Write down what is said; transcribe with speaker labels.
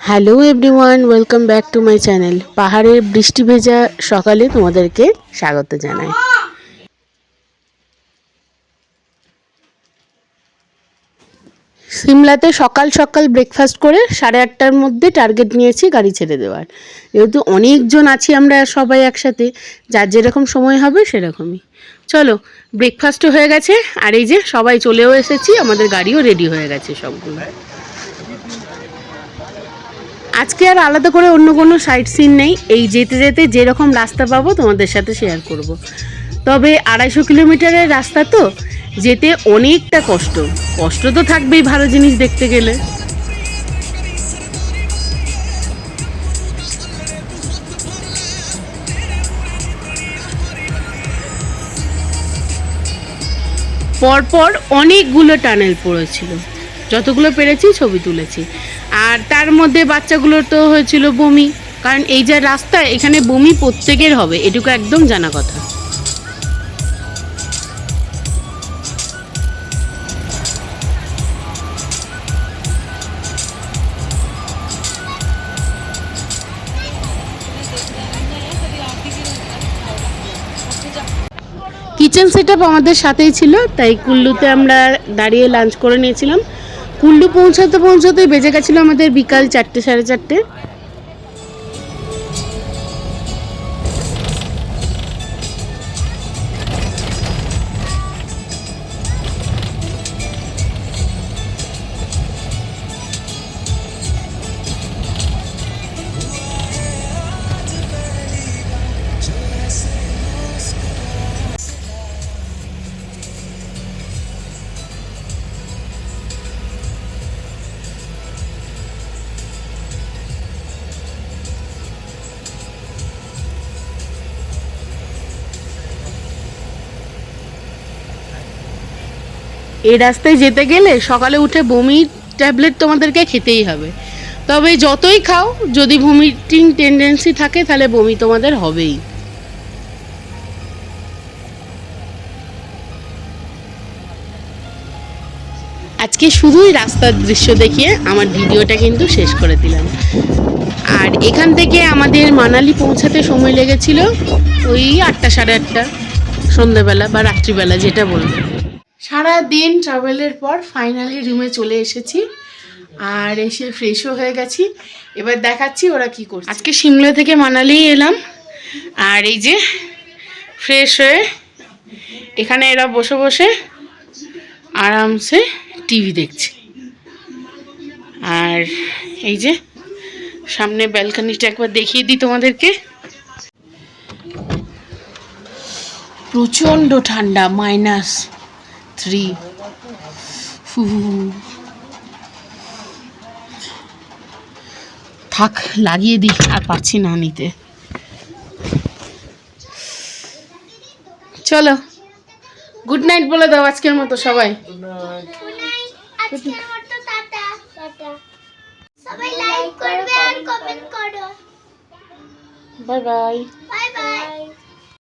Speaker 1: Hello everyone, welcome back to my channel. পাহাড়ের বৃষ্টি ভেজা সকালে তোমাদেরকে স্বাগত জানাই। সিমলাতে সকাল সকাল ব্রেকফাস্ট করে 8:30টার মধ্যে টার্গেট নিয়েছি গাড়ি ছেড়ে দেওয়ার। যেহেতু অনেকজন আছি আমরা সবাই একসাথে, যার যেরকম সময় হবে সেরকমই। চলো, ব্রেকফাস্টও হয়ে গেছে, আর এই যে সবাই চলেও এসেছি, আমাদের গাড়িও রেডি হয়ে গেছে সবগুলো। আজকে আর আলাদা করে অন্য কোনো সাইট সিন নেই, এই যেতে যেতে যেরকম রাস্তা পাবো তোমাদের সাথে শেয়ার করব। তবে 250 কিলোমিটারের রাস্তা তো, যেতে অনেকটা কষ্ট কষ্ট তো থাকবেই ভালো জিনিস দেখতে গেলে। পরপর অনেকগুলো টানেল পড়েছিল, যতগুলো পেরেছি ছবি তুলেছি। আর তার মধ্যে বাচ্চাগুলোর তো হয়েছিল বমি, কারণ এই যে রাস্তা, এখানে বমি প্রত্যেকের হবে, এটুকু একদম জানা কথা। কিচেন সেটআপ আমাদের সাথেই ছিল, তাই কুল্লুতে আমরা দাঁড়িয়ে লাঞ্চ করে নিয়েছিলাম। কুল্লু পৌঁছাতে পৌঁছাতেই বেজে গেছিলো আমাদের বিকাল 4টে, 4:30। এই রাস্তায় যেতে গেলে সকালে উঠে বমির ট্যাবলেট তোমাদেরকে খেতেই হবে। তবে যতই খাও, যদি ভমিটিং টেন্ডেন্সি থাকে তাহলে বমি তোমাদের হবেই। আজকে শুধুই রাস্তার দৃশ্য দেখিয়ে আমার ভিডিওটা কিন্তু শেষ করে দিলাম। আর এখান থেকে আমাদের মানালি পৌঁছাতে সময় লেগেছিল ওই 8টা, 8:30, সন্ধ্যেবেলা বা রাত্রিবেলা যেটা বলবে। সারা দিন ট্রাভেলের পর ফাইনালি রুমে চলে এসেছি, আর এসে ফ্রেশও হয়ে গেছি। এবার দেখাচ্ছি ওরা কি করছে। আজকে সিমলা থেকে মানালি এলাম, আর এই যে ফ্রেশ হয়ে এখানে এরা বসে বসে আরামসে টিভি দেখছে। আর এই যে সামনে ব্যালকনিটা একবার দেখিয়ে দিই তোমাদেরকে। প্রচণ্ড ঠান্ডা, -3। থাক, লাগিয়ে দিই, আর পারছি না নিতে। চলো, গুড নাইট বলে দাও আজকের মতো সবাই। সবাই লাইক করবে আর কমেন্ট করো। Bye bye.